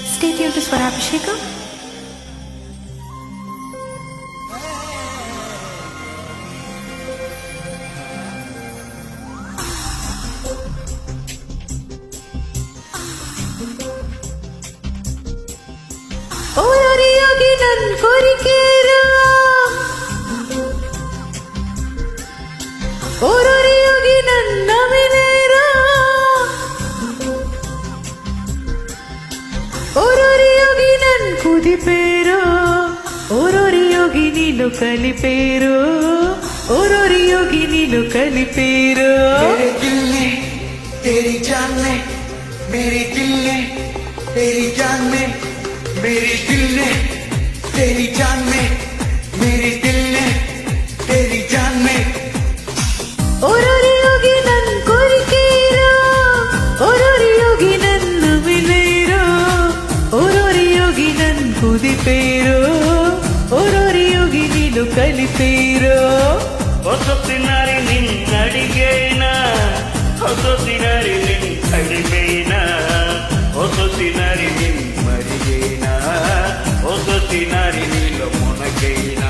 Stay tuned to Swarabhishekam. ಓರರಿಯೋಗಿ ನನ್ ಕೋರಿಕೆರು ಓರರಿಯೋಗಿ ನನ್ನ ವಿನೇರು ಓರರಿಯೋಗಿ ನನ್ ಕುದಿಪೇರು ಓರರಿಯೋಗಿ ನೀನು ಕಲಿಪೇರು ಓರರಿಯೋಗಿ ನೀನು ಕಲಿಪೇರು मेरे दिल ने तेरी जान में मेरे दिल ने तेरी जान में मेरे दिल ने तेरी जान में मेरे दिल ने तेरी जान में ಓರರಿಯೋಗಿ ನನ್ ಕೋರಿಕೆರು ಓರರಿಯೋಗಿ ನನ್ನ ವಿನೇರು ಓರರಿಯೋಗಿ ನನ್ ಕುದಿಪೇರು ಓರರಿಯೋಗಿ ನೀನು ಕಲಿಪೇರು ಹೊಸತಿನಾರಿ ನಿನ್ನಡಿಗೆನ ಹೊಸತಿನಾರಿ ನಿನ್ ಕಡಿಮೆನ ಹೊಸತಿನಾರಿ ನಿನ್ ಮರಿಗೆನ ಹೊಸತಿನಾರಿ ನಿಲ್ಲ ಮೊನಗೈನ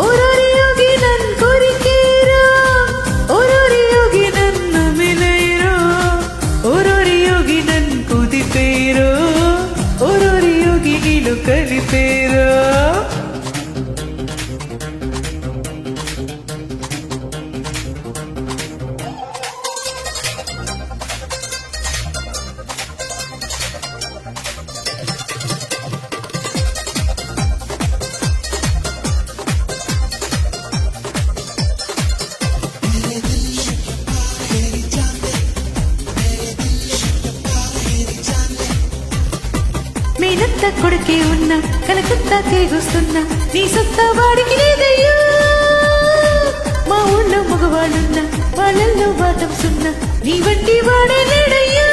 ಓರರಿಯೋಗಿ ನನ್ ಕೋರಿಕೆರು ಓರರಿಯೋಗಿ ನನ್ನ ವಿನೇರು ಓರರಿಯೋಗಿ ನನ್ ಕುದಿಪೇರು ಓರರಿಯೋಗಿ ನೀನು ಕಲಿಪೇರು మేనత్త కొడుకే ఉన్న కలకత్తా కేగుస్తున్నా నీ సొంత వాడికి లేదయ్యా మా ఊళ్ళో మగవాళ్ళున్నా వాళ్ళల్లో వాటం సున్నా నీ వంటి వాడే లేడయ్యా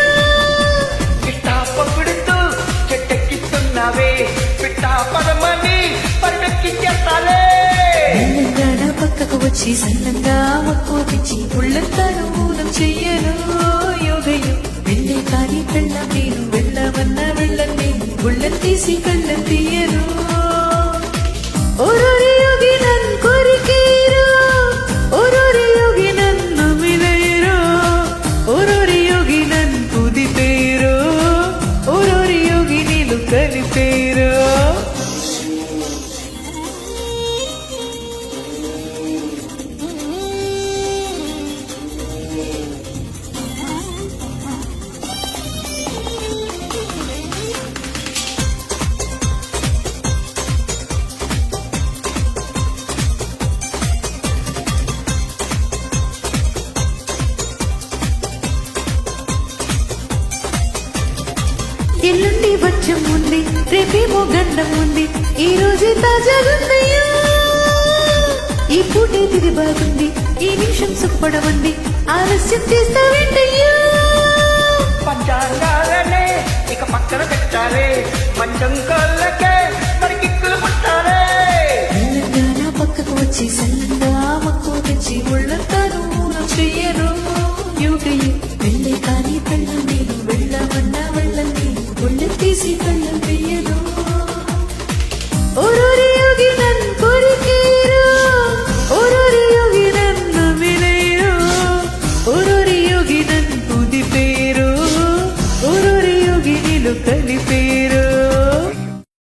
పిట్టా పప్పుడుతూ చెట్టెక్కిస్తున్నావే పిట్టా పదమని పరిడెక్కించేస్తాలే తెలంగాణ పక్కకు వచ్చి సన్నంగా మక్కువచ్చి ఉళ్ళంతా మూలం చెయ్యను యోగయ్యో వెళ్ళే కానీ పెళ్ళం నేను వెళ్ళమన్నా వెళ్ళం నేను గుళ్ళం తీసి కళ్ళం తీయను ఓరరియోగి నన్ కోరికేరు ఓరరియోగి నన్ను వినేరు ఓరరియోగి నన్ కుదిపేరు ఓరరియోగి నీళ్ళు కలిపేరు ఎల్లుండి వచ్చం ఉంది రేపేమో గండం ఉంది ఈ రోజే తాజాగుందయ్యా ఈ పూటే తిది బాగుంది ఈ నిమిషం సుఖపడవండి ఆలస్యం చేస్తావేంటయ్యా పంచాంగాలనే ఇక పక్కన పెట్టాలే మంచం కాళ్ళకే మరి కిక్కులు పుట్టాలే తెలంగాణ పక్కకు వచ్చి సన్నంగా మక్కువ తెచ్చి ఉళ్ళంతా మూలం చెయ్యను యోగయ్య వెళ్ళే కానీ పెళ్ళం నేను వెళ్ళమన్నా వెళ్ళం నేను గుళ్ళ తీసి కళ్ళం